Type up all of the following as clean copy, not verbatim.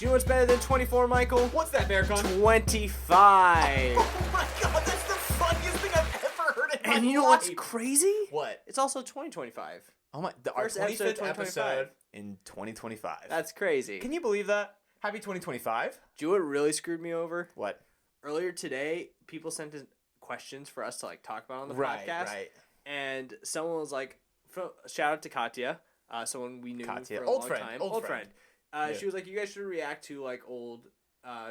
Do you know what's better than 24, Michael? What's that, Bearcon? 25. Oh my god, that's the funniest thing I've ever heard in my life. And you know what's crazy? What? It's also 2025. Oh my, our First episode 25th episode in 2025. That's crazy. Can you believe that? Happy 2025. Do you know what really screwed me over? What? Earlier today, people sent in questions for us to like talk about on the Right, podcast. right. And someone was like, shout out to Katya, someone we knew Katya. for a Old long friend, time. old friend. Yeah. She was like, you guys should react to like old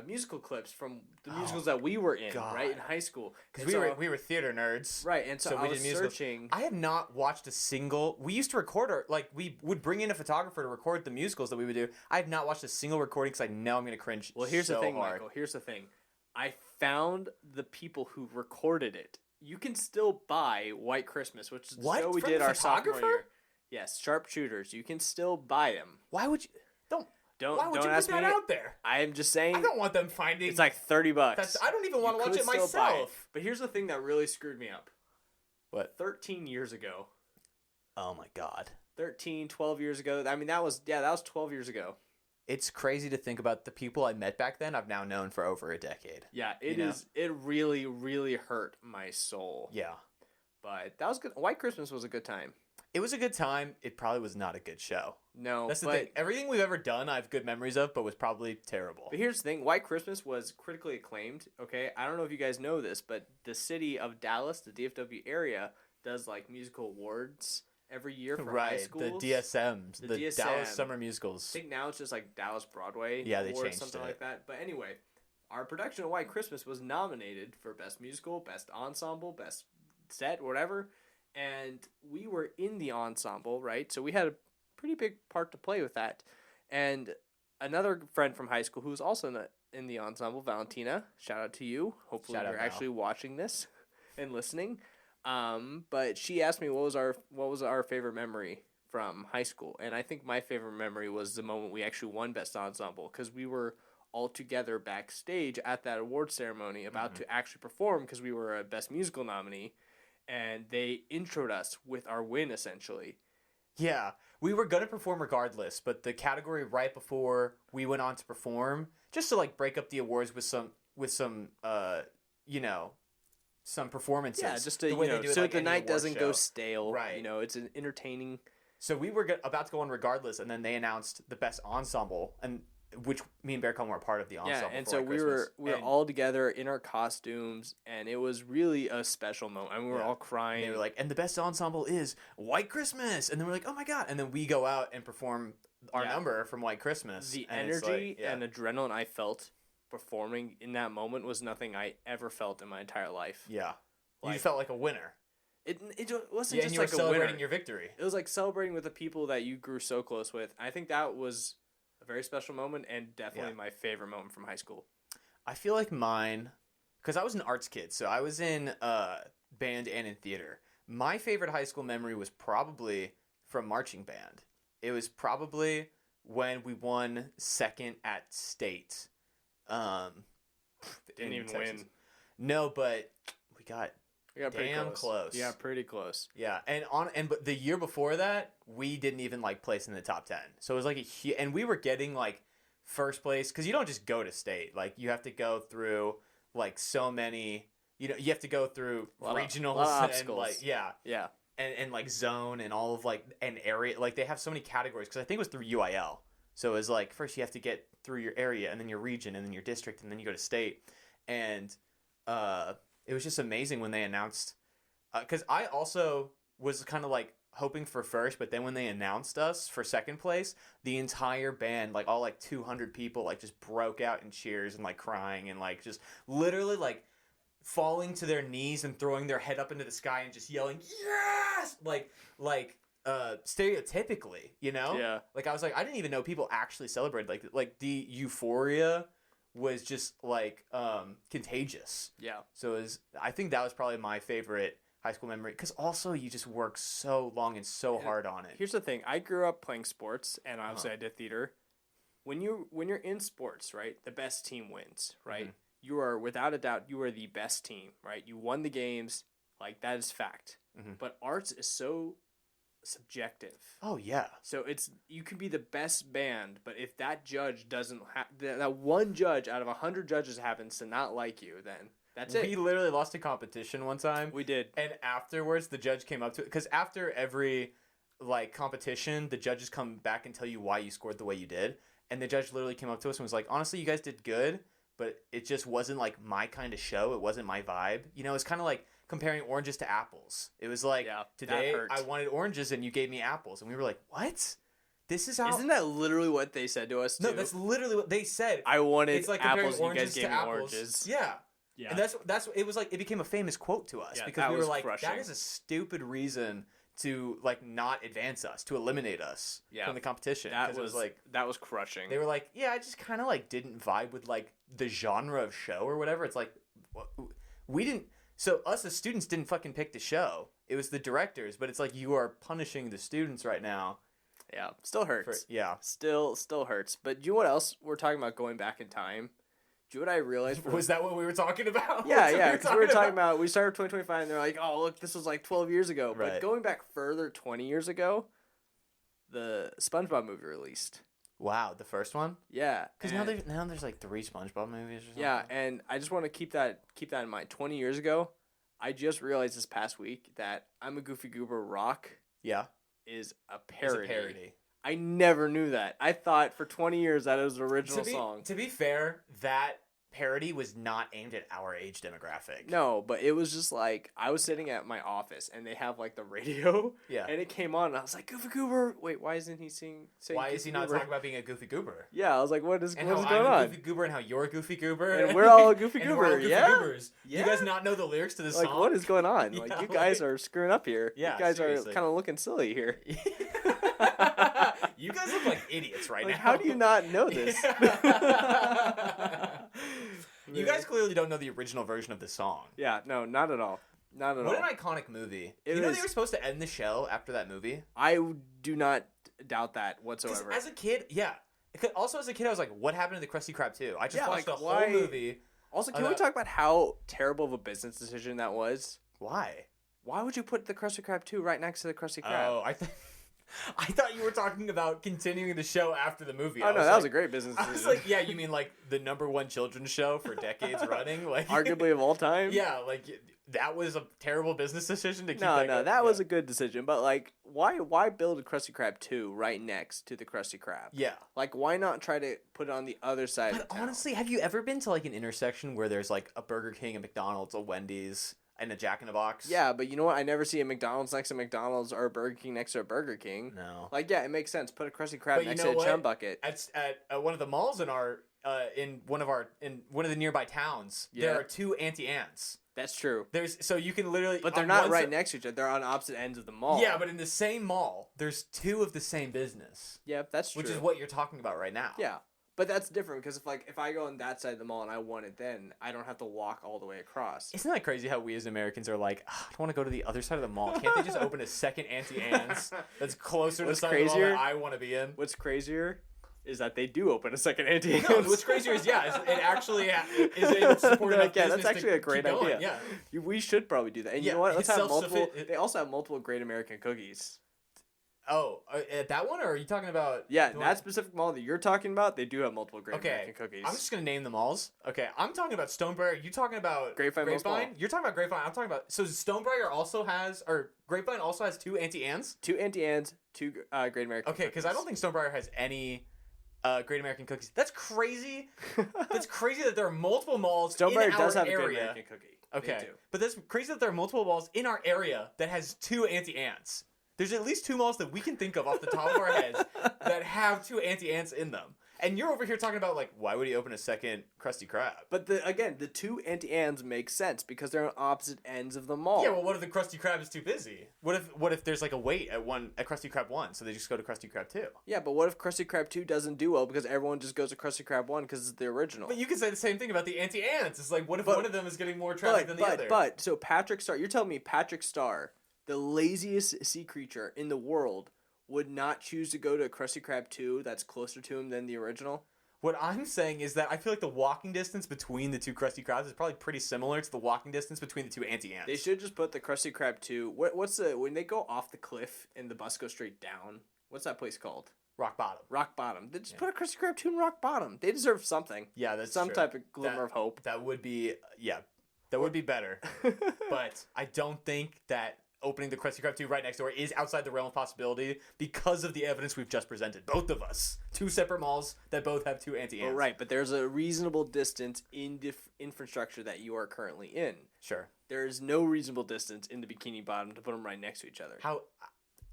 musical clips from the musicals that we were in, God. right, in high school. Because we were theater nerds. Right, and so I we was did musicals. searching. I have not watched a single. We used to record we would bring in a photographer to record the musicals that we would do. I have not watched a single recording because I know I'm going to cringe. Well, here's so the thing, hard. Michael. Here's the thing. I found the people who recorded it. You can still buy White Christmas, which is the What? show we From did the our sophomore photographer? year. Yes, sharpshooters. You can still buy them. Why would you? Why would don't you ask put that me. out there? I am just saying. I don't want them finding. It's like $30. I don't even want to watch it myself. But here's the thing that really screwed me up. What? 13 years ago. Oh my god. 12 years ago. I mean, that was 12 years ago. It's crazy to think about the people I met back then. I've now known for over a decade. Yeah, it really, really hurt my soul. Yeah. But that was good. White Christmas was a good time. It was a good time. It probably was not a good show. No, that's the thing. Everything we've ever done, I have good memories of, but was probably terrible. But here's the thing: White Christmas was critically acclaimed. Okay, I don't know if you guys know this, but the city of Dallas, the DFW area, does like musical awards every year for high schools. The DSMs, the DSM. Dallas Summer Musicals. I think now it's just like Dallas Broadway. Yeah, they Awards, changed something it. like that. But anyway, our production of White Christmas was nominated for Best Musical, Best Ensemble, Best Set, whatever. And we were in the ensemble, right? So we had a pretty big part to play with that. And another friend from high school who was also in the ensemble, Valentina, shout out to you. Hopefully you're actually watching this and listening. But she asked me what was our favorite memory from high school. And I think my favorite memory was the moment we actually won Best Ensemble, because we were all together backstage at that award ceremony about to actually perform, because we were a Best Musical nominee. And they introed us with our win, essentially. Yeah, we were going to perform regardless, but the category right before we went on to perform, just to like break up the awards with some some performances. Yeah, just to, so the night doesn't go stale. Right. It's an entertaining. So we were about to go on regardless, and then they announced the Best Ensemble, and which me and Bearcon were a part of the ensemble. Yeah, and so we were all together in our costumes, and it was really a special moment. And we were all crying. And they were like, and the Best Ensemble is White Christmas, and then we're like, oh my god! And then we go out and perform our number from White Christmas. The energy and adrenaline I felt performing in that moment was nothing I ever felt in my entire life. Yeah, you felt like a winner. It wasn't just and you like were a celebrating winner. your victory. It was like celebrating with the people that you grew so close with. I think that was a very special moment, and definitely my favorite moment from high school. I feel like mine, because I was an arts kid, so I was in band and in theater. My favorite high school memory was probably from marching band. It was probably when we won second at state. Didn't even win. No, but we got pretty damn close. Yeah, pretty close. Yeah, but the year before that, we didn't even like place in the top 10. So it was like and we were getting like first place, because you don't just go to state. Like you have to go through like so many. You have to go through regionals and like yeah. And like zone and all of like an area. Like they have so many categories, because I think it was through UIL. So it was like first you have to get through your area, and then your region, and then your district, and then you go to state. And it was just amazing when they announced, because I also was kind of like hoping for first, but then when they announced us for second place, the entire band, like all like 200 people, like just broke out in cheers and like crying and like just literally like falling to their knees and throwing their head up into the sky and just yelling yes, like stereotypically, Yeah. Like I was like, I didn't even know people actually celebrated like the euphoria was just like contagious. Yeah. So I think that was probably my favorite high school memory, because also you just work so long and so hard on it. Here's the thing: I grew up playing sports, and obviously I did theater. When you're in sports, right, the best team wins, right? Mm-hmm. You are without a doubt the best team, right? You won the games, like that is fact. Mm-hmm. But arts is so subjective. Oh yeah. So you can be the best band, but if that judge doesn't that one judge out of 100 judges happens to not like you, then that's it. We literally lost a competition one time. We did. And afterwards, the judge came up to it because after every like competition, the judges come back and tell you why you scored the way you did. And the judge literally came up to us and was like, "Honestly, you guys did good, but it just wasn't like my kind of show. It wasn't my vibe. You know, it's kind of like comparing oranges to apples. It was like, today I wanted oranges and you gave me apples." And we were like, "What? This is how..." Isn't that literally what they said to us, too? No, that's literally what they said. I wanted it's like apples and you guys oranges gave to me apples. oranges. Yeah. Yeah. And that's it was like, it became a famous quote to us because we were like, crushing. That is a stupid reason to like not advance us, to eliminate us from the competition. That was crushing. They were like, yeah, I just kind of like didn't vibe with like the genre of show or whatever. It's like, we didn't. So us as students didn't fucking pick the show. It was the directors. But it's like, you are punishing the students right now. Yeah, still hurts. Still hurts. But do you know what else we're talking about going back in time? Do you know what I realized? Was that what we were talking about? Yeah, because we were talking about, we started 2025 and they're like, oh, look, this was like 12 years ago. Right. But going back further, 20 years ago, the SpongeBob movie released. Wow, the first one? Yeah. Because now there's like 3 SpongeBob movies or something. Yeah, and I just want to keep that in mind. 20 years ago, I just realized this past week that I'm a Goofy Goober Rock is a parody. It's a parody. I never knew that. I thought for 20 years that it was an original song. To be fair, that parody was not aimed at our age demographic. No, but it was just like, I was sitting at my office and they have like the radio. Yeah. And it came on and I was like, Goofy Goober. Wait, why isn't he saying Why Goofy is he not Goober? talking about being a Goofy Goober? Yeah, I was like, what is going on? I'm a Goofy Goober and how you're a Goofy Goober. And we're all a Goofy and Goober. We're all Goofy Goobers. Yeah. You guys not know the lyrics to this like, song? what is going on? Like, you guys are screwing up here. Yeah, you guys seriously. are kind of looking silly here. You guys look like idiots right now. How do you not know this? You guys clearly don't know the original version of the song. Yeah, no, not at all. Not at all. What an iconic movie. You know they were supposed to end the show after that movie? I do not doubt that whatsoever. As a kid, yeah. Also, as a kid, I was like, what happened to the Krusty Krab 2? I just watched the whole movie. Also, can we talk about how terrible of a business decision that was? Why? Why would you put the Krusty Krab 2 right next to the Krusty Krab? Oh, I thought you were talking about continuing the show after the movie. Oh, no, that was a great business decision. I was like, yeah, you mean like the #1 children's show for decades running? Like, arguably of all time? Yeah, like that was a terrible business decision to keep that was a good decision. But like, why build a Krusty Krab 2 right next to the Krusty Krab? Yeah. Like, why not try to put it on the other side of town? Honestly, have you ever been to like an intersection where there's like a Burger King, a McDonald's, a Wendy's, and a Jack in the Box? Yeah, but you know what? I never see a McDonald's next to McDonald's or a Burger King next to a Burger King. No. Like, yeah, it makes sense. Put a Krusty Krab next to a Chum Bucket. At one of the malls in our in one of the nearby towns, there are 2 Auntie Annes. That's true. So you can literally, but they're not right next to each other. They're on opposite ends of the mall. Yeah, but in the same mall, there's 2 of the same business. Yeah, that's true. Which is what you're talking about right now. Yeah. But that's different because if I go on that side of the mall and I want it, then I don't have to walk all the way across. Isn't that crazy how we as Americans are like, I don't want to go to the other side of the mall. Can't they just open a second Auntie Anne's that's closer to the side of the mall that I want to be in? What's crazier is that they do open a second Auntie Anne's. No, what's crazier is, it actually is able to support enough business. That's actually a great idea. Yeah. We should probably do that. And you know what? Let's have multiple. They also have multiple Great American Cookies. Oh, at that one, or are you talking about... Yeah, that specific mall that you're talking about, they do have multiple Great American Cookies. I'm just going to name the malls. Okay, I'm talking about Stonebriar. You talking about Grapevine? You're talking about Grapevine. I'm talking about... So Stonebriar also has... Or Grapevine also has 2 Auntie Annes? 2 Auntie Annes, 2 Great American Cookies. Okay, because I don't think Stonebriar has any... Great American Cookies. That's crazy. That's crazy that there are multiple malls Stonebriar in our does have area. a Great American Cookie. Okay, but that's crazy that there are multiple malls in our area that has 2 Auntie Annes. There's at least 2 malls that we can think of off the top of our heads that have 2 Auntie Annes in them. And you're over here talking about, like, why would he open a second Krusty Krab? But, the 2 Auntie Annes make sense because they're on opposite ends of the mall. Yeah, well, what if the Krusty Krab is too busy? What if there's, like, a wait at Krusty Krab 1, so they just go to Krusty Krab 2? Yeah, but what if Krusty Krab 2 doesn't do well because everyone just goes to Krusty Krab 1 because it's the original? But you could say the same thing about the Auntie Annes. It's like, what if one of them is getting more traffic than the other? So Patrick Star, you're telling me Patrick Star, the laziest sea creature in the world, would not choose to go to Krusty Krab 2 that's closer to him than the original? What I'm saying is that I feel like the walking distance between the two Krusty Krabs is probably pretty similar to the walking distance between the two Auntie Annes. They should just put the Krusty Krab 2. What's when they go off the cliff and the bus goes straight down? What's that place called? Rock Bottom. Rock Bottom. They just put a Krusty Krab 2 in Rock Bottom. They deserve something. Yeah, that's some true. type of glimmer of hope. That would be that would be better. But I don't think that opening the Krusty Krab 2 right next door is outside the realm of possibility because of the evidence we've just presented. Both of us. Two separate malls that both have two Auntie Annes. Oh, right, but there's a reasonable distance in infrastructure that you are currently in. Sure. There is no reasonable distance in the Bikini Bottom to put them right next to each other.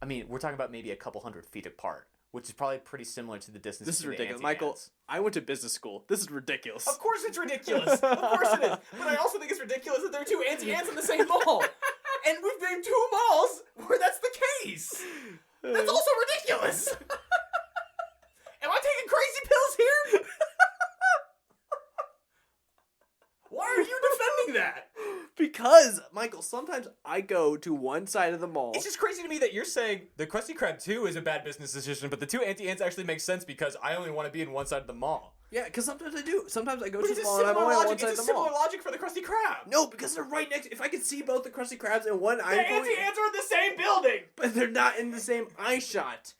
We're talking about maybe a couple 100 feet apart, which is probably pretty similar to the distance. This is between ridiculous. the Auntie Michael, Annes. I went to business school. This is ridiculous. Of course it's ridiculous. Of course it is. But I also think it's ridiculous that there are two Auntie Annes in the same mall. And we've named two malls where that's the case. That's also ridiculous. Am I taking crazy pills here? Why are you defending that? Because, Michael, sometimes I go to one side of the mall. It's just crazy to me that you're saying the Krusty Krab 2 is a bad business decision, but the two Auntie Annes actually make sense because I only want to be in one side of the mall. Yeah, because sometimes I do. Sometimes I go But to it's the a mall and I'm similar only on one logic. side It's of a the mall. similar logic for the Krusty Krab. No, because they're right next. If I could see both the Krusty Krabs in one The eye, Auntie Annes are in the same building. but they're not in the same eye shot.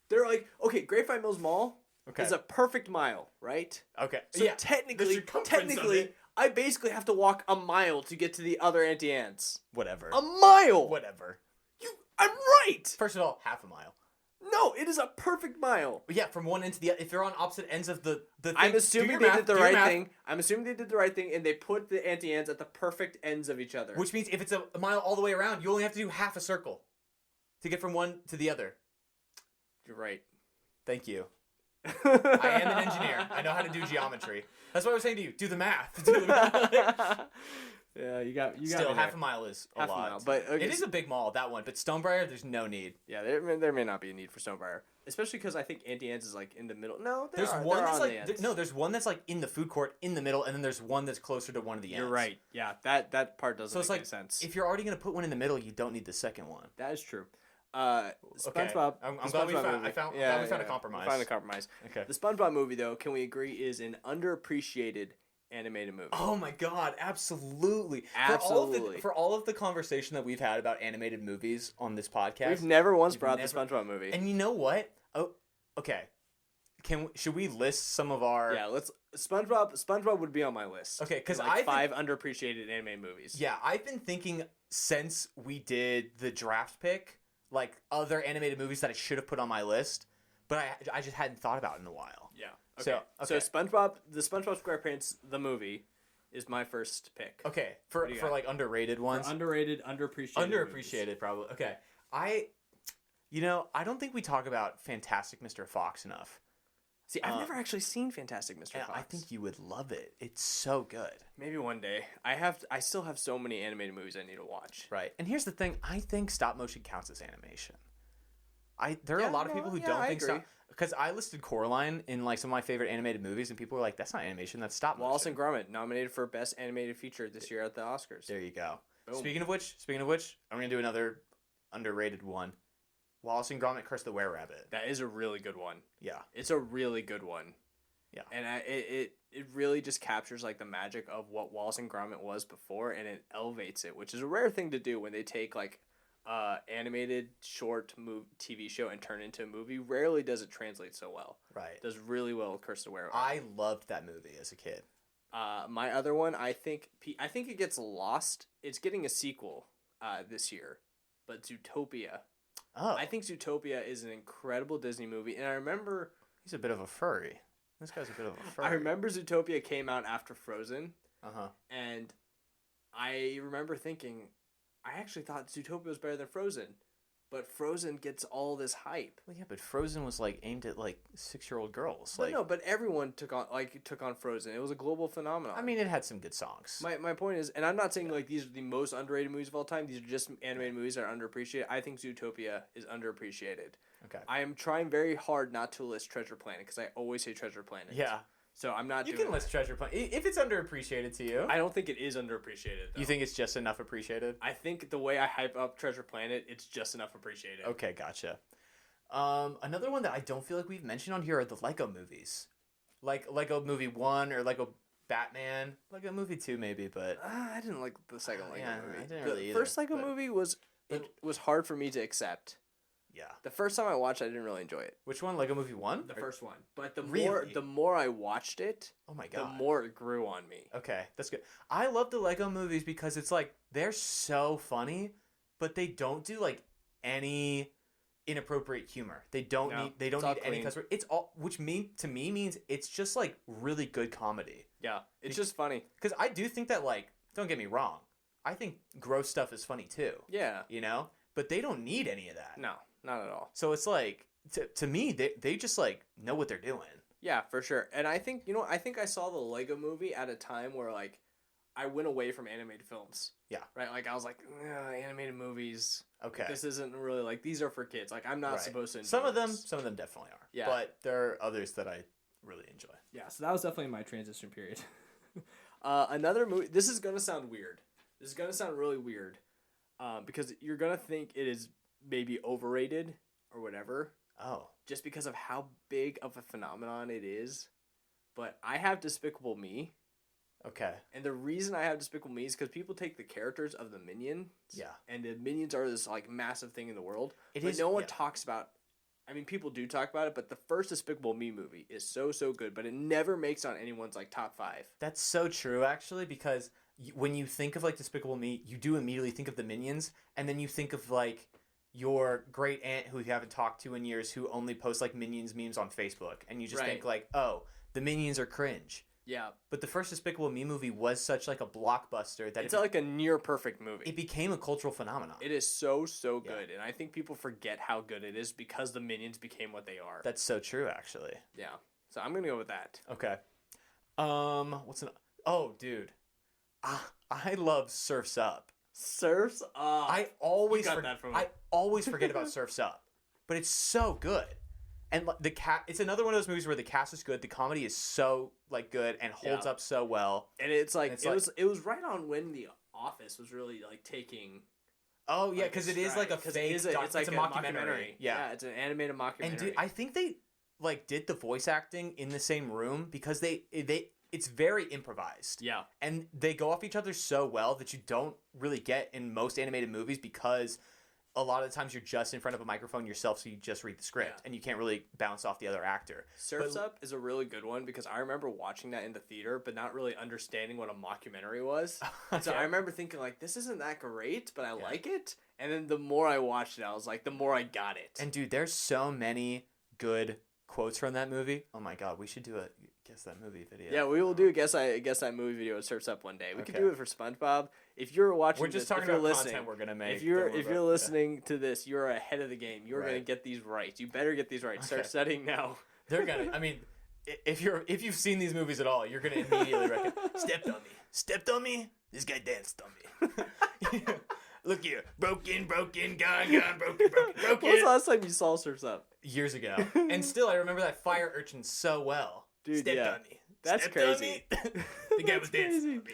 They're like, okay, Grapevine Mills Mall is a perfect mile, right? Okay. So yeah. technically, of it. I basically have to walk a mile to get to the other Auntie Anne's. Whatever. A mile. Whatever. I'm right. First of all, half a mile. No, it is a perfect mile. But yeah, from one end to the other. If they're on opposite ends of the thing, I'm assuming they did the right thing. I'm assuming they did the right thing, and they put the Auntie Anne's at the perfect ends of each other. Which means if it's a mile all the way around, you only have to do half a circle to get from one to the other. You're right. Thank you. I am an engineer. I know how to do geometry. That's what I was saying to you. Do the math. Do the math. Yeah, you got. Still, half a mile is a lot. Mile, but okay. It is a big mall, that one. But Stonebriar, there's no need. Yeah, there may not be a need for Stonebriar, especially because I think Auntie Anne's is like in the middle. No, there's one that's like there's one that's like in the food court in the middle, and then there's one that's closer to one of the ends. You're right. Yeah, that part doesn't make any like, sense. If you're already gonna put one in the middle, you don't need the second one. That is true. Okay. SpongeBob. I'm glad we found. I found. Yeah, glad we found a compromise. Found a compromise. Okay. The SpongeBob movie, though, can we agree, is an underappreciated animated movie? Oh my god, absolutely. Absolutely. For all of the conversation that we've had about animated movies on this podcast, We've never once brought the SpongeBob movie. And you know what? Oh, okay. Should we list some of our? Yeah, let's. SpongeBob would be on my list. Okay, because like five underappreciated animated movies. Yeah, I've been thinking since we did the draft pick, like other animated movies that I should have put on my list, but I just hadn't thought about it in a while. Yeah. Okay. So SpongeBob, the SpongeBob SquarePants, the movie, is my first pick. Okay, for like underrated ones. For underrated, underappreciated. Underappreciated, movies. probably. Okay, I don't think we talk about Fantastic Mr. Fox enough. See, I've never actually seen Fantastic Mr. Fox. I think you would love it. It's so good. Maybe one day. I still have so many animated movies I need to watch. Right. And here's the thing. I think stop motion counts as animation. There are a lot of people who don't think so. Because I listed Coraline in like some of my favorite animated movies, and people were like, "That's not animation. That's stop motion." Wallace and Gromit nominated for Best Animated Feature this year at the Oscars. There you go. Boom. Speaking of which, I'm gonna do another underrated one. Wallace and Gromit: Curse the Were-Rabbit. That is a really good one. Yeah, it's a really good one. Yeah, and it really just captures like the magic of what Wallace and Gromit was before, and it elevates it, which is a rare thing to do when they take like animated short TV show and turn it into a movie. Rarely does it translate so well. Right, it does really well with Curse the Were-Rabbit. I loved that movie as a kid. My other one, I think it gets lost. It's getting a sequel this year, but Zootopia. Oh, I think Zootopia is an incredible Disney movie, and I remember he's a bit of a furry. This guy's a bit of a furry. I remember Zootopia came out after Frozen. Uh-huh. And I remember thinking, I actually thought Zootopia was better than Frozen. But Frozen gets all this hype. Well, yeah, but Frozen was like aimed at like 6-year-old girls. But no, but everyone took on Frozen. It was a global phenomenon. I mean, it had some good songs. My point is, and I'm not saying like these are the most underrated movies of all time. These are just animated movies that are underappreciated. I think Zootopia is underappreciated. Okay. I am trying very hard not to list Treasure Planet because I always say Treasure Planet. Yeah. So I'm not. You can list Treasure Planet if it's underappreciated to you. I don't think it is underappreciated. Though. You think it's just enough appreciated? I think the way I hype up Treasure Planet, it's just enough appreciated. Okay, gotcha. Another one that I don't feel like we've mentioned on here are the Lego movies. Like Lego Movie 1 or Lego Batman. Lego Movie 2 maybe, but I didn't like the second Lego yeah, movie. I didn't The really either, first Lego but- movie was hard for me to accept. yeah. The first time I watched it, I didn't really enjoy it. Which one? Lego Movie 1? The first one. But Really? the more I watched it, Oh my the god. more it grew on me. Okay, that's good. I love the Lego movies because it's like they're so funny, but they don't do like any inappropriate humor. They don't No, need it's all any clean. cuss word. It's all to me means it's just like really good comedy. Yeah, it's just funny. Cuz I do think that, like, don't get me wrong. I think gross stuff is funny too, Yeah. you know? But they don't need any of that. No, not at all. So it's like to me they just like know what they're doing. Yeah, for sure. And I think, I think I saw the Lego movie at a time where, like, I went away from animated films. Yeah. Right? Like, I was like, animated movies. Okay. This isn't really, like, these are for kids. Like, I'm not Right. supposed to enjoy Some of this. them definitely are. Yeah. But there are others that I really enjoy. Yeah, so that was definitely my transition period. Another movie, this is going to sound weird. This is going to sound really weird. Because you're going to think it is maybe overrated or whatever. Oh. Just because of how big of a phenomenon it is. But I have Despicable Me. Okay. And the reason I have Despicable Me is because people take the characters of the Minions. Yeah. And the Minions are this, like, massive thing in the world. It but is- no one yeah. talks about... I mean, people do talk about it, but the first Despicable Me movie is so good, but it never makes on anyone's, like, top 5. That's so true, actually, because when you think of, like, Despicable Me, you do immediately think of the Minions, and then you think of, like, your great aunt who you haven't talked to in years who only posts, like, Minions memes on Facebook, and you just Right. think, like, oh, the Minions are cringe. Yeah. But the first Despicable Me movie was such, like, a blockbuster that It's like a near-perfect movie. it became a cultural phenomenon. It is so Yeah. good, and I think people forget how good it is because the Minions became what they are. That's so true, actually. Yeah. So I'm going to go with that. Okay. What's an... Oh, dude. I love Surf's Up. Surf's Up. I always got that from me. I always forget about Surf's Up, but it's so good. And the it's another one of those movies where the cast is good, the comedy is so like good and holds Yeah. up so well. And it's like, It's it was right on when The Office was really, like, taking... Oh yeah, like, because it is like a stride, 'cause fake. it's like a mockumentary. Yeah. It's an animated mockumentary. And dude, I think they like did the voice acting in the same room because they it's very improvised. Yeah. And they go off each other so well that you don't really get in most animated movies because a lot of the times you're just in front of a microphone yourself, so you just read the script Yeah. and you can't really bounce off the other actor. Surf's Up is a really good one because I remember watching that in the theater, but not really understanding what a mockumentary was. So Okay. I remember thinking, like, this isn't that great, but I like it. And then the more I watched it, I was like, the more I got it. And dude, there's so many good quotes from that movie. Oh my god, we should do a guess that movie video. yeah, we will do a guess that movie video at Surf's Up one day. We could Okay. do it for SpongeBob. If you're watching, We're just this, talking if you're about listening, content we're gonna make. If you're Don't worry if you're about- yeah. listening to this, you're ahead of the game. You're gonna Right. get these right. You better get these right. Start Okay. studying now. They're gonna. I mean, if you've seen these movies at all, you're gonna immediately recognize. Stepped on me. This guy danced on me. Look here, broken, gone, broken. When was the last time you saw Surf's Up? Years ago, and still I remember that fire urchin so well. Dude, Stepped yeah. on me. That's Stepped on crazy. me. The guy was dancing crazy. on me.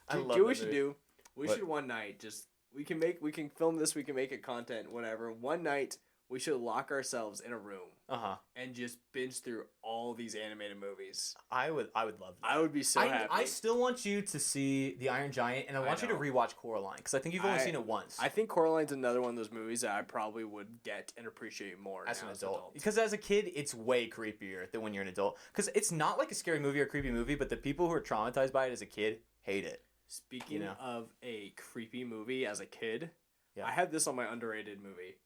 I Dude, love do what we that should movie. do. We What? should one night just we can film this. We can make it content. Whatever. One night we should lock ourselves in a room and just binge through all these animated movies. I would love that. I would be so happy. I still want you to see The Iron Giant, and I want you to know. rewatch Coraline because I think you've only I- seen it once. I think Coraline's another one of those movies that I probably would get and appreciate more as now an adult. Because as a kid, it's way creepier than when you're an adult. Because it's not like a scary movie or creepy movie, but the people who are traumatized by it as a kid hate it. Speaking You know. of a creepy movie as a kid, Yeah. I have this on my underrated movie.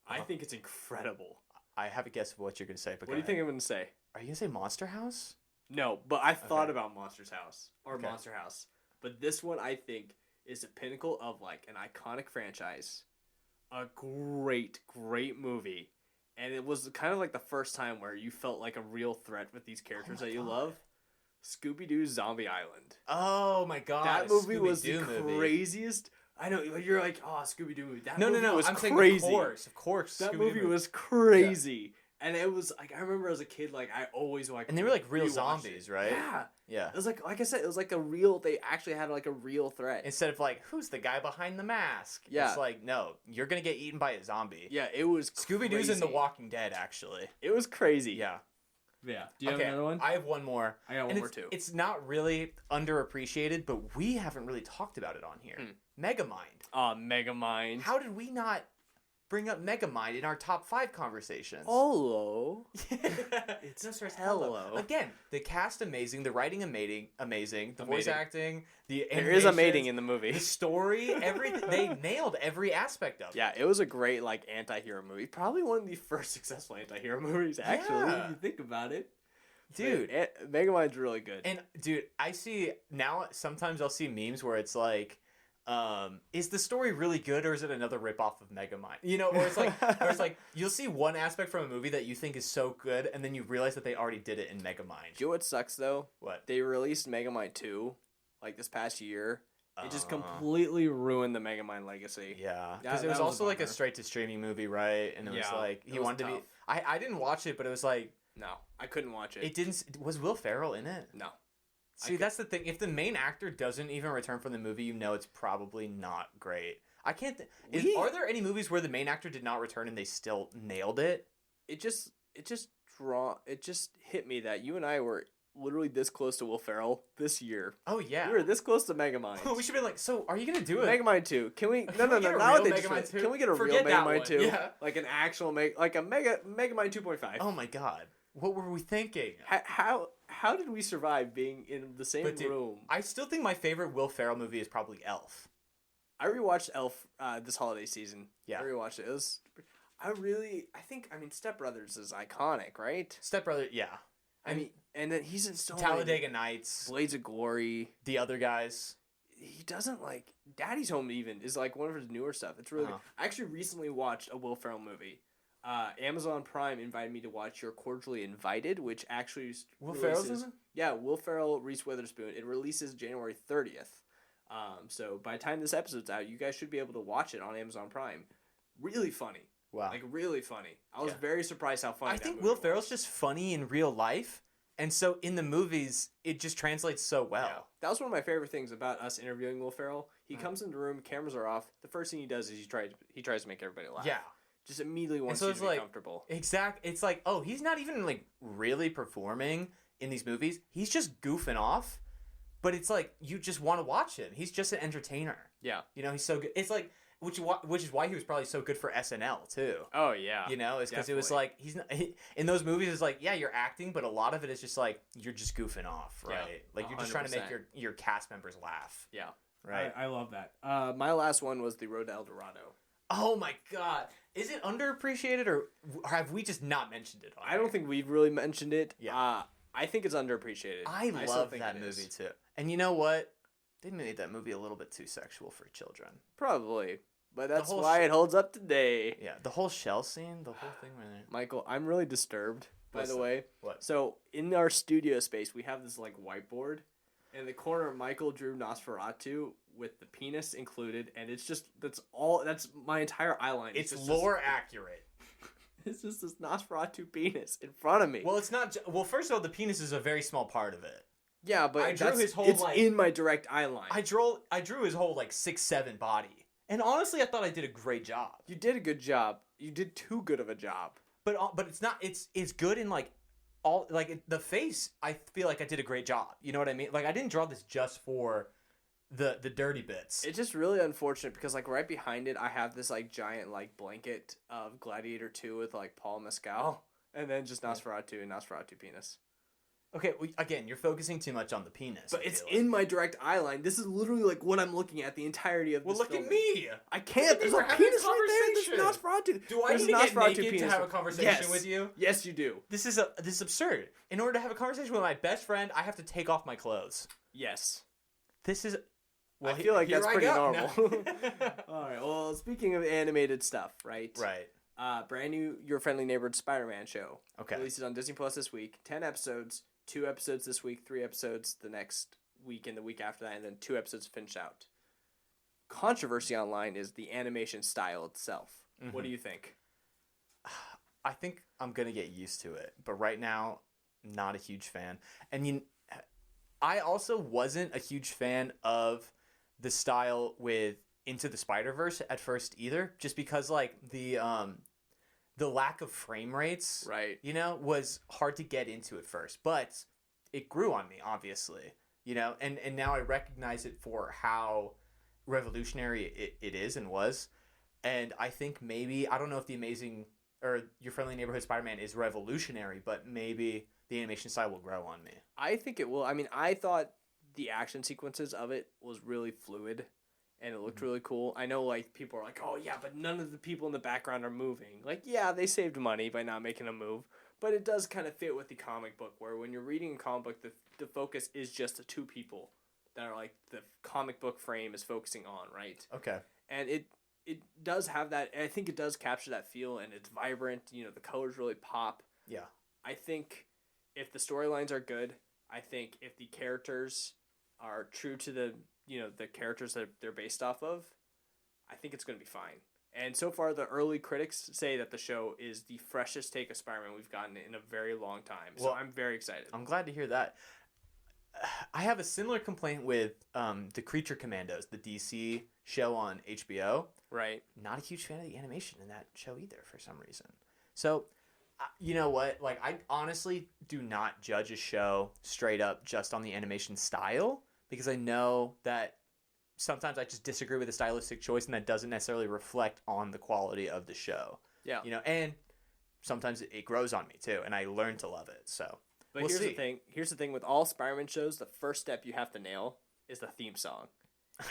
I Uh-huh. think it's incredible. I have a guess of what you're going to say. But What do you think I'm going to say? Are you going to say Monster House? No, but I thought Okay. about Monster's House or Okay. Monster House. But this one I think is the pinnacle of like an iconic franchise. A great movie. And it was kind of like the first time where you felt like a real threat with these characters my that you God. love. Scooby-Doo's Zombie Island. Oh my god. That movie was the Scooby-Doo movie. craziest. I know you're like, oh, Scooby-Doo movie. That No, movie was I'm crazy. saying of course. That Scooby-Doo movie was crazy. And it was like I remember as a kid, like I always like. And they were like real rewatched zombies, it. right? Yeah. Yeah. It was like I said, it was like a real. They actually had like a real threat. Instead of like, who's the guy behind the mask? Yeah. It's like, no, you're gonna get eaten by a zombie. Yeah, it was. Scooby Doo's in The crazy. Walking Dead, actually. It was crazy. Yeah. Yeah. Do you have another one? I have one more. I got one And more too. It's not really underappreciated, but we haven't really talked about it on here. Megamind. Megamind. How did we not bring up Megamind in our top 5 conversations? Hello. It's just just hello. Again, the cast amazing, the writing amazing, the voice acting, the There is a mating animations, in the movie. the story, everything. They nailed every aspect of it. Yeah, it was a great like anti-hero movie. Probably one of the first successful anti-hero movies, actually. Yeah. If you think about it. Dude. Megamind's really good. And dude, I see now sometimes I'll see memes where it's like, is the story really good or is it another ripoff of Megamind? You know, or it's like you'll see one aspect from a movie that you think is so good and then you realize that they already did it in Megamind. Do you know what sucks though? What? They released Megamind 2 like this past year. It just completely ruined the Megamind legacy. Yeah, because That- it was that was a also like a bummer. straight to streaming movie, right? And it was Yeah, like it he was wanted to be. tough. I didn't watch it, but it was like No, I couldn't watch it. it didn't. Was Will Ferrell in it? No. See, that's the thing. If the main actor doesn't even return from the movie, you know it's probably not great. I can't. Are there any movies where the main actor did not return and they still nailed it? It just hit me that you and I were literally this close to Will Ferrell this year. Oh yeah. We were this close to Megamind. We should be like, so are you gonna do it? Megamind 2. Can we? Can No, we get a not real what they Megamind just 2? Can we get a Forget real that Megamind one. 2? Yeah. Like an actual Megamind 2.5. Oh my god, what were we thinking? How did we survive being in the same room? I still think my favorite Will Ferrell movie is probably Elf. I rewatched Elf this holiday season. Yeah. I rewatched it. It was. I mean, Step Brothers is iconic, right? Step Brother, yeah. I mean, and then he's in so many. Talladega Nights, Blades of Glory. the other guys. He doesn't like Daddy's Home. Even is like one of his newer stuff. It's really. Good. I actually recently watched a Will Ferrell movie. Amazon Prime invited me to watch You're Cordially Invited, which actually Will Ferrell's in it? Yeah, Will Ferrell, Reese Witherspoon. It releases January 30th. So by the time this episode's out, you guys should be able to watch it on Amazon Prime. Really funny. Wow. Like, really funny. I was very surprised how funny I think Will Ferrell's just funny in real life, and so in the movies, it just translates so well. Yeah. That was one of my favorite things about us interviewing Will Ferrell. He comes in the room, cameras are off. The first thing he does is he tries to make everybody laugh. Yeah. Just immediately wants so you it's to be like, comfortable. It's like, oh, he's not even like really performing in these movies. He's just goofing off, but it's like you just want to watch him. He's just an entertainer. Yeah. You know, he's so good. It's like which is why he was probably so good for SNL too. Oh yeah. You know, it's because it was like in those movies. It's like, yeah, you're acting, but a lot of it is just like you're just goofing off, right? Yeah, like you're just trying to make 100%. your cast members laugh. Yeah. Right. I love that. My last one was The Road to El Dorado. Oh my god. Is it underappreciated or have we just not mentioned it? I don't think we've really mentioned it. Yeah. I think it's underappreciated. I still love think that it movie is. too. And you know what? They made that movie a little bit too sexual for children. Probably. But that's whole why it holds up today. Yeah, the whole shell scene, the whole thing. Really... Michael, I'm really disturbed, by the way. What? So, in our studio space, we have this, like, whiteboard. In the corner, Michael drew Nosferatu with the penis included, and it's just, that's my entire eyeline. It's just lore accurate. It's just this Nosferatu penis in front of me. Well, it's not. Well, first of all, the penis is a very small part of it. Yeah, but I drew his whole, it's like- in my direct eye line. I drew his whole like 6'7" body, and honestly, I thought I did a great job. You did a good job. You did too good of a job. But it's not. It's good in like all like the face. I feel like I did a great job. You know what I mean? Like I didn't draw this just for the dirty bits. It's just really unfortunate because like right behind it, I have this like giant like blanket of Gladiator 2 with like Paul Mescal, and then just Nosferatu and Nosferatu penis. Okay, again, you're focusing too much on the penis. But I it's feel like. in my direct eye line. This is literally like what I'm looking at the entirety of Well, this look at filming. me. I can't. There's a We're having penis a right there. There's Nosferatu. Do I There's need to get Nosferatu naked to penis. have a conversation Yes. with you? Yes, you do. This is absurd. In order to have a conversation with my best friend, I have to take off my clothes. Yes. This is. I feel like here that's I pretty go. normal. No. All right. Well, speaking of animated stuff, right? Right. Brand new Your Friendly Neighborhood Spider-Man show. Okay. Releases on Disney Plus this week. 10 episodes. 2 episodes this week. 3 episodes the next week and the week after that, and then 2 episodes finished out. Controversy online is the animation style itself. Mm-hmm. What do you think? I think I'm gonna get used to it, but right now, not a huge fan. And I also wasn't a huge fan of the style with Into the Spider-Verse at first either, just because like the the lack of frame rates, Right. you know, was hard to get into at first, but it grew on me, obviously, you know, and now I recognize it for how revolutionary it is and was. And I think maybe, I don't know if Your Friendly Neighborhood Spider-Man is revolutionary, but maybe the animation style will grow on me. I think it will. I mean, I thought the action sequences of it was really fluid and it looked really cool. I know, like, people are like, oh, yeah, but none of the people in the background are moving. Like, yeah, they saved money by not making a move, but it does kind of fit with the comic book, where when you're reading a comic book, the focus is just the two people that are, like, the comic book frame is focusing on, right? Okay. And it does have that, I think it does capture that feel, and it's vibrant, you know, the colors really pop. Yeah. I think if the storylines are good, I think if the characters are true to the characters that they're based off of, I think it's going to be fine. And so far, the early critics say that the show is the freshest take of Spider-Man we've gotten in a very long time. So I'm very excited. I'm glad to hear that. I have a similar complaint with the Creature Commandos, the DC show on HBO. Right. Not a huge fan of the animation in that show either, for some reason. So, you know what? Like, I honestly do not judge a show straight up just on the animation style, because I know that sometimes I just disagree with the stylistic choice, and that doesn't necessarily reflect on the quality of the show. Yeah. You know, and sometimes it grows on me too, and I learn to love it. So, but here's the thing with all Spider-Man shows, the first step you have to nail is the theme song.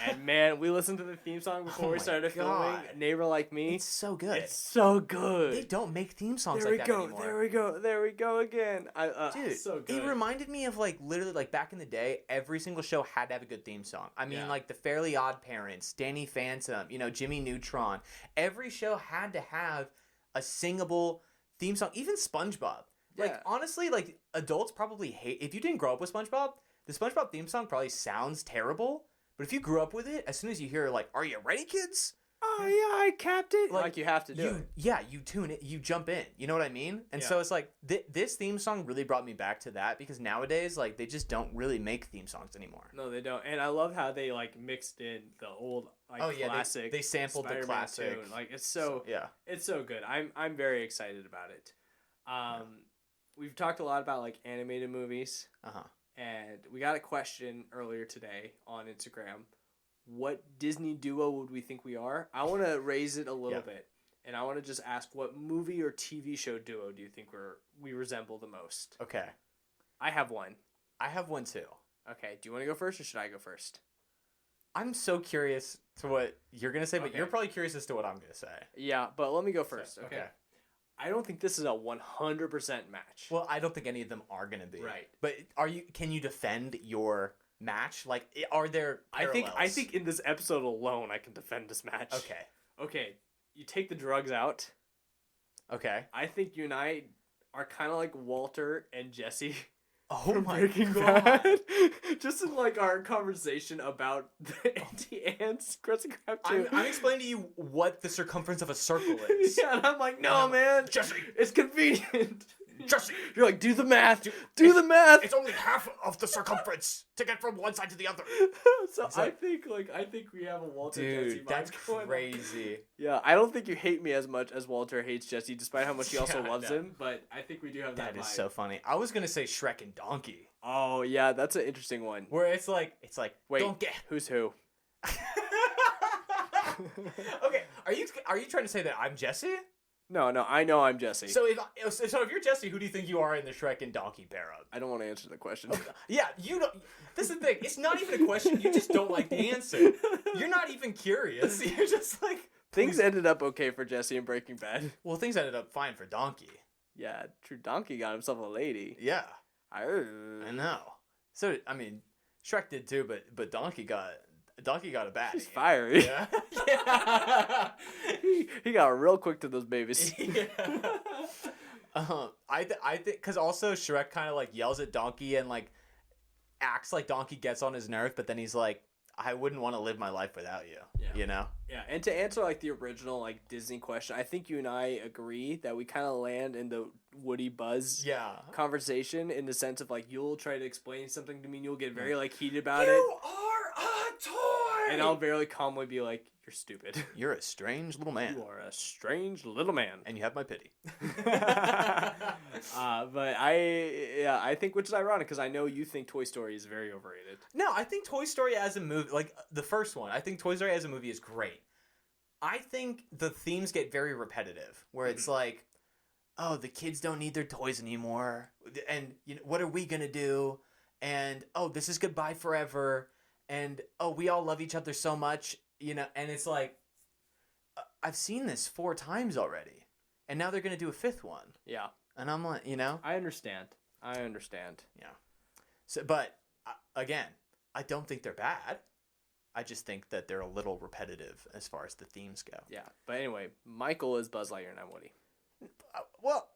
And man, we listened to the theme song before we started filming. Neighbor Like Me. It's so good. It's so good. They don't make theme songs like that anymore. There we go again. Dude, so good. It reminded me of, like, literally, like, back in the day, every single show had to have a good theme song. I mean, like, the Fairly Odd Parents, Danny Phantom, you know, Jimmy Neutron. Every show had to have a singable theme song. Even SpongeBob. Like, honestly, like, adults probably hate... If you didn't grow up with SpongeBob, the SpongeBob theme song probably sounds terrible. But if you grew up with it, as soon as you hear, like, are you ready, kids? Oh, yeah, I capped it. Like you have to do it. Yeah, you tune it. You jump in. You know what I mean? And so it's like, this theme song really brought me back to that, because nowadays, like, they just don't really make theme songs anymore. No, they don't. And I love how they, like, mixed in the old, like, classic they sampled Spider-Man the classic tune. Like, it's so good. I'm very excited about it. We've talked a lot about, like, animated movies. Uh-huh. And we got a question earlier today on Instagram. What Disney duo would we think we are? I want to raise it a little bit. And I want to just ask, what movie or TV show duo do you think we resemble the most? Okay. I have one. I have one too. Okay. Do you want to go first, or should I go first? I'm so curious to what you're going to say, but you're probably curious as to what I'm going to say. Yeah, but let me go first. Okay. I don't think this is a 100% match. Well, I don't think any of them are going to be. Right. But can you defend your match? Like, are there parallels? I think in this episode alone I can defend this match. Okay. You take the drugs out. Okay. I think you and I are kind of like Walter and Jesse. Oh my Breaking God. Bad. Just in, like, our conversation about the Auntie Anne's Krusty Krab too. I'm explaining to you what the circumference of a circle is. Yeah, and I'm like, no, man. Jesse. It's convenient. Jesse. You're like, do the math. Do the math. It's only half of the circumference to get from one side to the other. So I think we have a Walter Jesse. Dude, that's crazy. Yeah, I don't think you hate me as much as Walter hates Jesse, despite how much he also loves him. But I think we do have that. That is so funny. I was gonna say Shrek and Donkey. Oh yeah, that's an interesting one. Where it's like wait, don't get who's who. Okay, are you trying to say that I'm Jesse? No, I know I'm Jesse. So if you're Jesse, who do you think you are in the Shrek and Donkey pair up? I don't want to answer the question. Yeah, you don't. This is the thing. It's not even a question. You just don't like the answer. You're not even curious. You're just like... Things ended up okay for Jesse in Breaking Bad. Well, things ended up fine for Donkey. Yeah, true. Donkey got himself a lady. Yeah. I know. So, I mean, Shrek did too, but Donkey got a baddie. He's fiery. Yeah. He got real quick to those babies. Yeah. I think because also Shrek kind of like yells at Donkey and like acts like Donkey gets on his nerve, but then he's like, I wouldn't want to live my life without you. Yeah. You know? Yeah. And to answer like the original like Disney question, I think you and I agree that we kind of land in the Woody Buzz conversation in the sense of like you'll try to explain something to me and you'll get very like heated about it. You are a toy. And I'll very calmly be like, "You're stupid. You're a strange little man. You are a strange little man." And you have my pity. But I think, which is ironic because I know you think Toy Story is very overrated. No, I think Toy Story as a movie, like the first one, I think Toy Story as a movie is great. I think the themes get very repetitive, where it's like, oh, the kids don't need their toys anymore, and what are we gonna do? And oh, this is goodbye forever, and oh, we all love each other so much, and it's like, I've seen this 4 times already, and now they're gonna do a 5th one. Yeah, and I'm like, I understand. Yeah. So, but again, I don't think they're bad. I just think that they're a little repetitive as far as the themes go. Yeah, but anyway, Michael is Buzz Lightyear and I'm Woody. Well,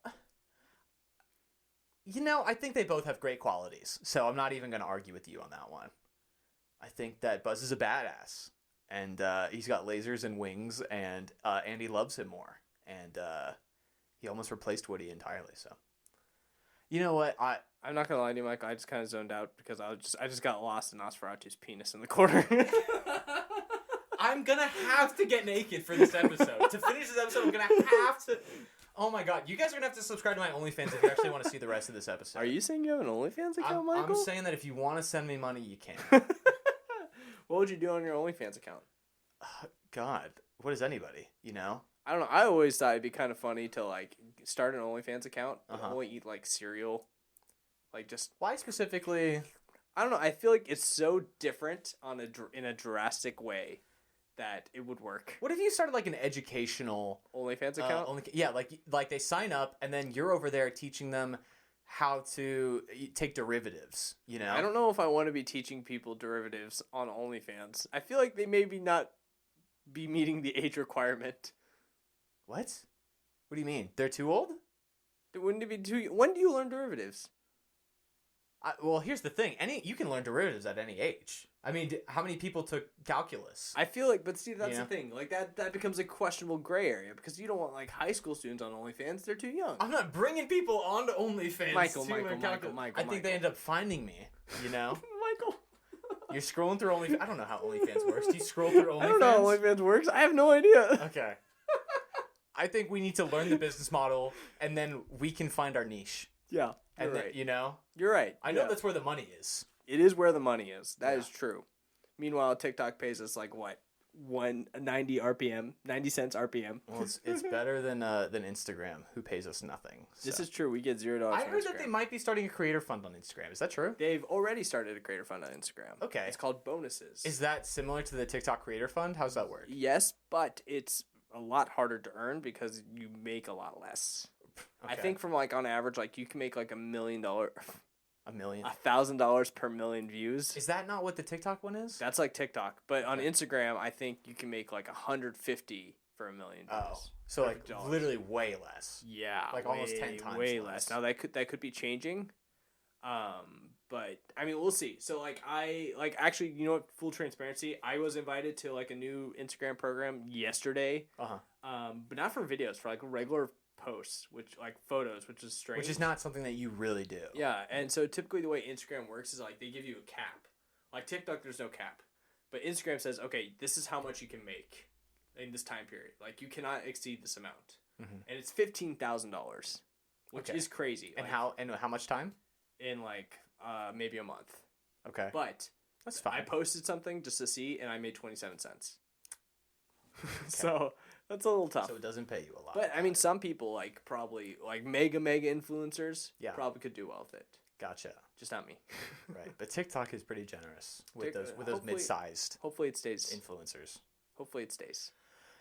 I think they both have great qualities, so I'm not even going to argue with you on that one. I think that Buzz is a badass, and he's got lasers and wings, and Andy loves him more, and he almost replaced Woody entirely. So, you know what? I'm not gonna lie to you, Michael. I just kind of zoned out because I just got lost in Nosferatu's penis in the corner. I'm gonna have to get naked for this episode. To finish this episode, I'm gonna have to. Oh my god, you guys are gonna have to subscribe to my OnlyFans if you actually want to see the rest of this episode. Are you saying you have an OnlyFans account, Michael? I'm saying that if you want to send me money, you can. What would you do on your OnlyFans account? God, what is anybody? I don't know. I always thought it'd be kind of funny to like start an OnlyFans account and only eat like cereal. Like just why specifically? I don't know. I feel like it's so different in a drastic way that it would work. What if you started like an educational OnlyFans account? Like they sign up and then you're over there teaching them how to take derivatives. I don't know if I want to be teaching people derivatives on OnlyFans. I feel like they maybe not be meeting the age requirement. What? What do you mean? They're too old? Wouldn't it be too? When do you learn derivatives? Well, here's the thing. You can learn derivatives at any age. I mean, how many people took calculus? I feel like, but see, that's the thing. Like that becomes a questionable gray area because you don't want like high school students on OnlyFans. They're too young. I'm not bringing people onto OnlyFans. Michael. I think they end up finding me. Michael. You're scrolling through OnlyFans. I don't know how OnlyFans works. Do you scroll through OnlyFans? I don't know how OnlyFans works. I have no idea. Okay. I think we need to learn the business model, and then we can find our niche. Yeah. And right. You're right. I know that's where the money is. It is where the money is. That is true. Meanwhile, TikTok pays us like what? 90 RPM, 90 cents RPM. Well, it's better than Instagram, who pays us nothing. So. This is true. We get $0. I heard that they might be starting a creator fund on Instagram. Is that true? They've already started a creator fund on Instagram. Okay. It's called Bonuses. Is that similar to the TikTok creator fund? How's that work? Yes, but it's a lot harder to earn because you make a lot less. Okay. I think from like on average, like you can make like $1 million. $1,000 per million views. Is that not what the TikTok one is? That's like TikTok, but on Instagram, I think you can make like 150 for $1 million. Oh, so like literally way less. Yeah, like almost 10 times way less. Now that could be changing, but I mean we'll see. So like actually, full transparency, I was invited to like a new Instagram program yesterday. But not for videos, for like regular posts, which like photos, which is strange. Which is not something that you really do. Yeah, and so typically the way Instagram works is like they give you a cap. Like TikTok, there's no cap, but Instagram says, okay, this is how much you can make in this time period. Like you cannot exceed this amount, and it's $15,000, which is crazy. And how much time? In like maybe a month. Okay, but that's fine. I posted something just to see, and I made 27 cents. So. That's a little tough. So it doesn't pay you a lot. But I mean, some people like probably like mega influencers probably could do well with it. Gotcha. Just not me. Right. But TikTok is pretty generous with those mid-sized. Hopefully it stays. Influencers. Hopefully it stays.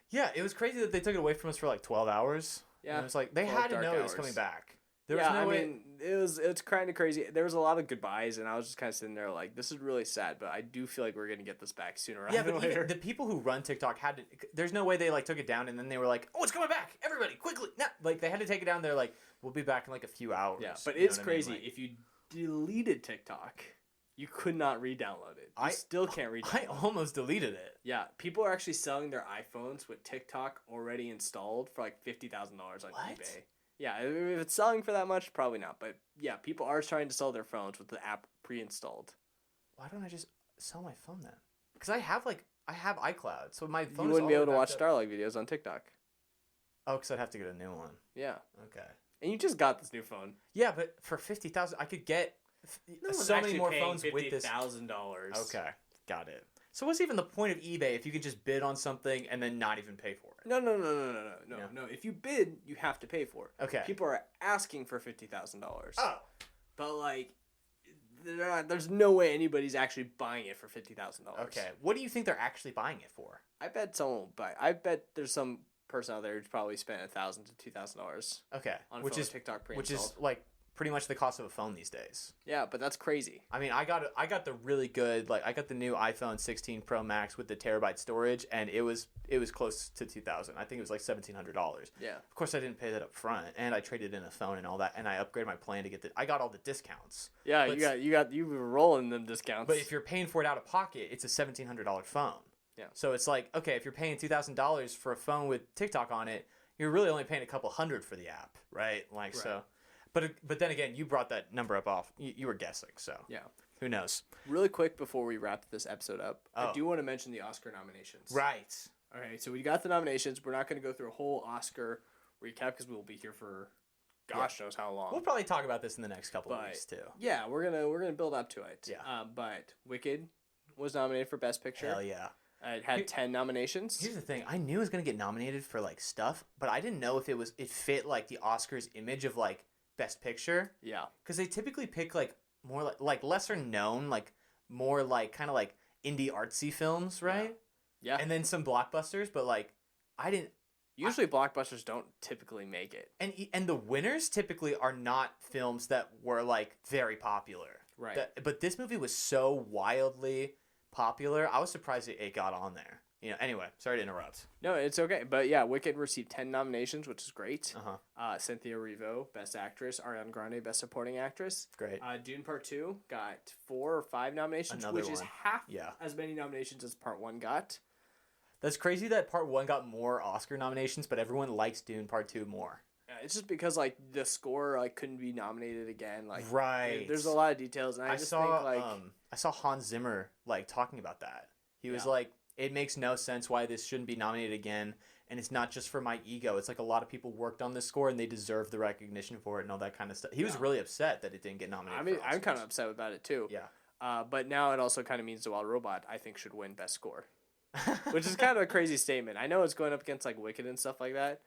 Yeah, it was crazy that they took it away from us for like 12 hours. Yeah. And it was like they had to know it was coming back. There was no way. It's kind of crazy. There was a lot of goodbyes, and I was just kind of sitting there like, this is really sad, but I do feel like we're gonna get this back sooner rather than later. Even the people who run TikTok had to. There's no way they like took it down and then they were like, oh, it's coming back, everybody, quickly! No, like they had to take it down. They're like, we'll be back in like a few hours. Yeah, but it's crazy. If you deleted TikTok, you could not re-download it. You still can't re-download it. I almost deleted it. Yeah, people are actually selling their iPhones with TikTok already installed for like $50,000 on eBay. Yeah, if it's selling for that much, probably not. But yeah, people are trying to sell their phones with the app pre-installed. Why don't I just sell my phone then? Because I have like I have iCloud, so my phone. You wouldn't be able to watch Starlog videos on TikTok. Oh, because I'd have to get a new one. Yeah. Okay. And you just got this new phone. Yeah, but for $50,000, I could get so many more phones with this. $50,000. Okay, got it. So what's even the point of eBay if you could just bid on something and then not even pay for it? No. If you bid, you have to pay for it. Okay. People are asking for $50,000. Oh. But like, there's no way anybody's actually buying it for $50,000. Okay. What do you think they're actually buying it for? I bet someone will buy. I bet there's some person out there who's probably spent $1,000 to $2,000. Okay. On which is TikTok pre-installed. Which is like pretty much the cost of a phone these days. Yeah, but that's crazy. I mean, I got the really good, like, I got the new iPhone 16 Pro Max with the terabyte storage, and it was close to $2,000. I think it was like $1,700. Yeah. Of course, I didn't pay that up front, and I traded in a phone and all that, and I upgraded my plan to get I got all the discounts. Yeah, you were rolling them discounts. But if you're paying for it out of pocket, it's a $1,700 phone. Yeah. So it's like, okay, if you're paying $2,000 for a phone with TikTok on it, you're really only paying a couple hundred for the app, right? Like, right. So. But then again, you brought that number up off. You were guessing, so yeah. Who knows? Really quick before we wrap this episode up, I do want to mention the Oscar nominations. Right. All right, so we got the nominations. We're not going to go through a whole Oscar recap because we will be here for gosh knows how long. We'll probably talk about this in the next couple of weeks too. Yeah, we're gonna build up to it. Yeah. But Wicked was nominated for Best Picture. Hell yeah. It had 10 nominations. Here's the thing: I knew it was gonna get nominated for like stuff, but I didn't know if it fit like the Oscars image of like Best Picture. Yeah. Because they typically pick like more like lesser known, like more like kind of like indie artsy films, right? Yeah. And then some blockbusters, but like I didn't. Usually blockbusters don't typically make it. And the winners typically are not films that were like very popular. Right. But this movie was so wildly popular. I was surprised it got on there. Anyway, sorry to interrupt. No, it's okay. But yeah, Wicked received 10 nominations, which is great. Uh-huh. Cynthia Erivo, Best Actress. Ariana Grande, Best Supporting Actress. Great. Dune Part 2 got 4 or 5 nominations, which is half as many nominations as Part 1 got. That's crazy that Part 1 got more Oscar nominations, but everyone likes Dune Part 2 more. It's just because like the score like couldn't be nominated again. Like right. There's a lot of details, and I saw Hans Zimmer like talking about that. He was like, it makes no sense why this shouldn't be nominated again, and it's not just for my ego. It's like a lot of people worked on this score and they deserve the recognition for it and all that kind of stuff. He was really upset that it didn't get nominated. I mean, I'm kind of upset about it too. Yeah. But now it also kind of means The Wild Robot I think should win Best Score, which is kind of a crazy statement. I know it's going up against like Wicked and stuff like that,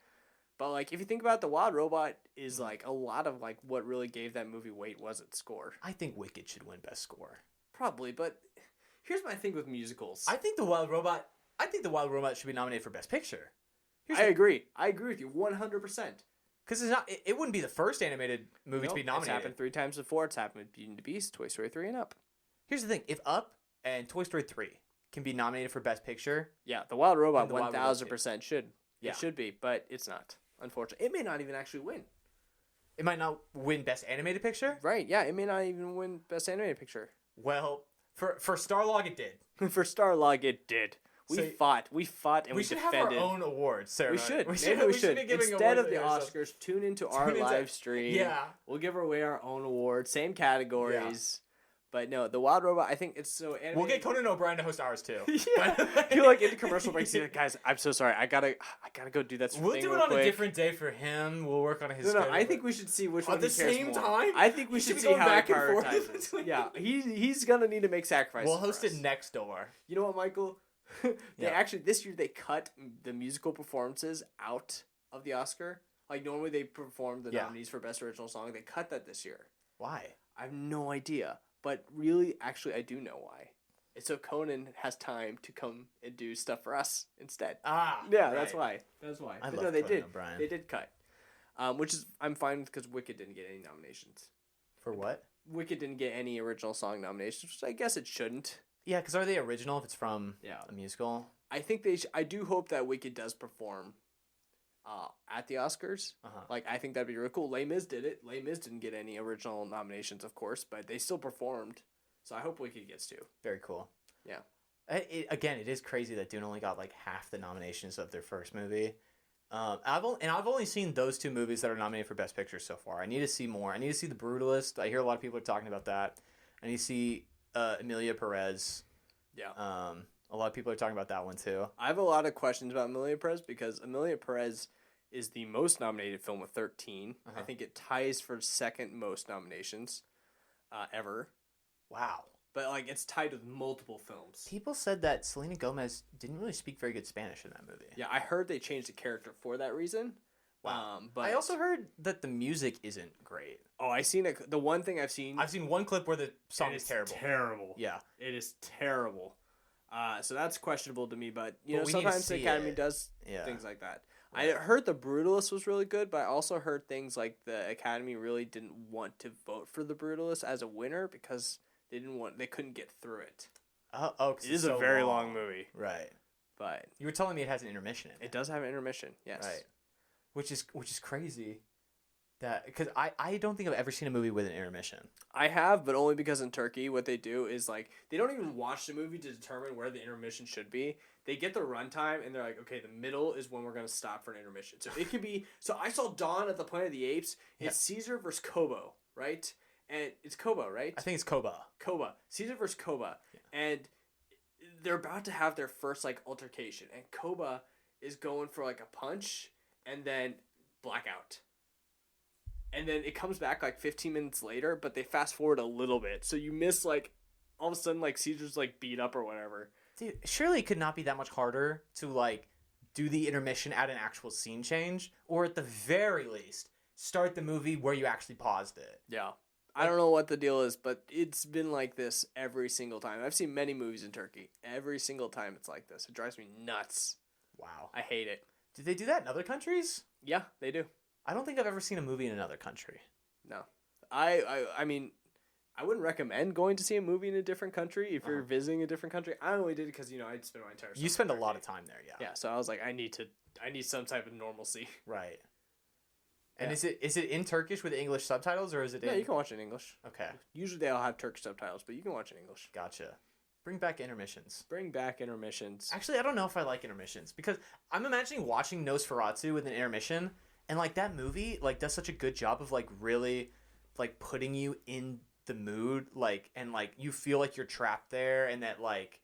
but like if you think about it, The Wild Robot is like a lot of like what really gave that movie weight was its score. I think Wicked should win Best Score. Probably, but here's my thing with musicals. I think The Wild Robot should be nominated for Best Picture. I agree with you 100%. Because it wouldn't be the first animated movie to be nominated. It's happened 3 times before. It's happened with Beauty and the Beast, Toy Story 3, and Up. Here's the thing: if Up and Toy Story 3 can be nominated for Best Picture, The Wild Robot 1,000% should. Yeah. It should be, but it's not. Unfortunately, it may not even actually win. It might not win Best Animated Picture. Right? Yeah, it may not even win Best Animated Picture. Well, for Starlog, it did. For Starlog, it did. We fought, and we defended. We should have our own awards, Sarah. We should. We should. Be giving Instead of the awards Oscars, tune into our live stream. Yeah. We'll give away our own awards, same categories. Yeah. But no, The Wild Robot, I think it's so animated. We'll get Conan O'Brien to host ours too. Yeah. You're like into commercial breaks. Guys, I'm so sorry. I gotta go do that. We'll do it on a different day for him. We'll work on his schedule. I think we should see which one at the same time. I think we should see how he prioritizes. Yeah, he's gonna need to make sacrifices. We'll host it next door. You know what, Michael? Actually this year they cut the musical performances out of the Oscar. Like normally they perform the nominees for Best Original Song. They cut that this year. Why? I have no idea. But really, actually, I do know why. It's so Conan has time to come and do stuff for us instead. Yeah, right. That's why. I love Conan O'Brien. They did cut, which is I'm fine with because Wicked didn't get any nominations. For what? Wicked didn't get any original song nominations, which I guess it shouldn't. Yeah, because are they original if it's from a musical? I think they. I do hope that Wicked does perform. At the Oscars, like I think that'd be really cool. Les Mis did it. Les Mis didn't get any original nominations, of course, but they still performed. So I hope Wicked gets to. Very cool. Yeah. It is crazy that Dune only got like half the nominations of their first movie. I've only seen those 2 movies that are nominated for Best Picture so far. I need to see more. I need to see The Brutalist. I hear a lot of people are talking about that. I need to see Emilia Perez. Yeah. A lot of people are talking about that one too. I have a lot of questions about Emilia Perez because Emilia Perez is the most nominated film with 13. I think it ties for second most nominations ever. Wow. But like it's tied with multiple films. People said that Selena Gomez didn't really speak very good Spanish in that movie. Yeah, I heard they changed the character for that reason. Wow. But I also heard that the music isn't great. Oh, the one thing I've seen one clip where the song is terrible. Terrible. Yeah. It is terrible. So that's questionable to me, but you know, we sometimes the Academy does things like that. Right. I heard The Brutalist was really good, but I also heard things like the Academy really didn't want to vote for The Brutalist as a winner because they couldn't get through it. Cause it is a very long movie. Right. But you were telling me it has an intermission in it. It does have an intermission, yes. Right. Which is crazy. That because I don't think I've ever seen a movie with an intermission. I have, but only because in Turkey what they do is like they don't even watch the movie to determine where the intermission should be. They get the runtime and they're like, okay, the middle is when we're gonna stop for an intermission. So it could be. So I saw Dawn at the Planet of the Apes. It's Caesar versus Kobo, right? And it's Kobo, right? I think it's Koba. Koba. Caesar versus Koba, and they're about to have their first like altercation, and Koba is going for like a punch, and then blackout. And then it comes back like 15 minutes later, but they fast forward a little bit. So you miss like all of a sudden like Caesar's like beat up or whatever. Dude, surely it could not be that much harder to like do the intermission at an actual scene change, or at the very least start the movie where you actually paused it. Yeah. I don't know what the deal is, but it's been like this every single time. I've seen many movies in Turkey. Every single time it's like this. It drives me nuts. Wow. I hate it. Did they do that in other countries? Yeah, they do. I don't think I've ever seen a movie in another country. No. I mean, I wouldn't recommend going to see a movie in a different country if you're visiting a different country. I only did it because, you know, I'd spend my entire summer. You spend a lot of time there, yeah. Yeah, so I was like, I need some type of normalcy. Right. And is it in Turkish with English subtitles, or is it in... Yeah, you can watch it in English. Okay. Usually they'll have Turkish subtitles, but you can watch it in English. Gotcha. Bring back intermissions. Actually, I don't know if I like intermissions, because I'm imagining watching Nosferatu with an intermission, and like that movie like does such a good job of like really like putting you in the mood, like, and like you feel like you're trapped there, and that like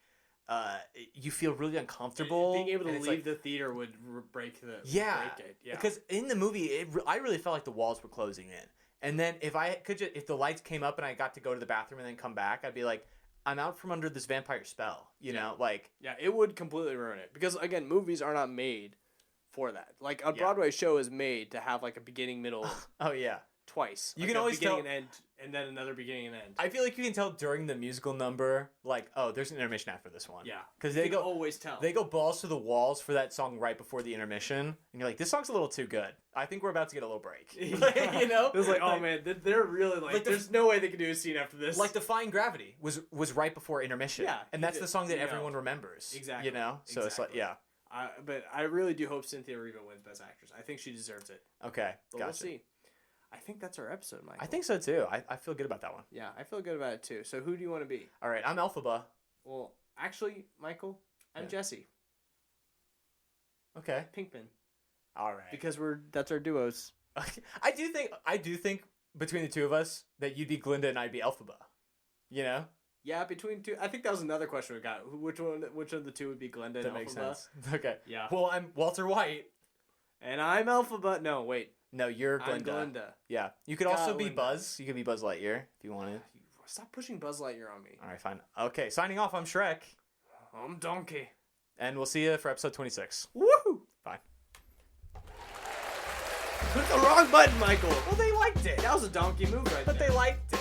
you feel really uncomfortable. Being able to leave like, the theater would break it. Yeah, because in the movie, I really felt like the walls were closing in. And then if the lights came up and I got to go to the bathroom and then come back, I'd be like, I'm out from under this vampire spell. You know, like... Yeah, it would completely ruin it. Because, again, movies are not made for that. Like, a Broadway show is made to have, like, a beginning, middle... Oh, yeah. Twice. You can always tell... and end, and then another beginning and end. I feel like you can tell during the musical number, like, oh, there's an intermission after this one. Yeah. Because you can always tell. They go balls to the walls for that song right before the intermission. And you're like, this song's a little too good. I think we're about to get a little break. You know? It was like, oh, man, they're really, like there's no way they could do a scene after this. Like, Defying Gravity was right before intermission. Yeah. And that's the song that everyone remembers. Exactly. You know? So it's like, yeah. But I really do hope Cynthia Erivo wins Best Actress. I think she deserves it. Okay, but gotcha. We'll see. I think that's our episode, Michael. I think so, too. I feel good about that one. Yeah, I feel good about it, too. So who do you want to be? All right, I'm Elphaba. Well, actually, Michael, I'm Jesse. Okay. Pinkman. All right. Because that's our duos. I do think between the two of us that you'd be Glinda and I'd be Elphaba. You know? Yeah, between two. I think that was another question we got. Which of the two would be Glinda and Elphaba? That makes sense. Okay. Yeah. Well, I'm Walter White. And I'm Elphaba. No, wait. No, you're Glinda. I'm Glinda. Yeah. You could also be Buzz. You could be Buzz Lightyear if you wanted. Stop pushing Buzz Lightyear on me. All right, fine. Okay, signing off. I'm Shrek. I'm Donkey. And we'll see you for episode 26. Woohoo! Bye. Click the wrong button, Michael. Well, they liked it. That was a donkey move right there. But they liked it.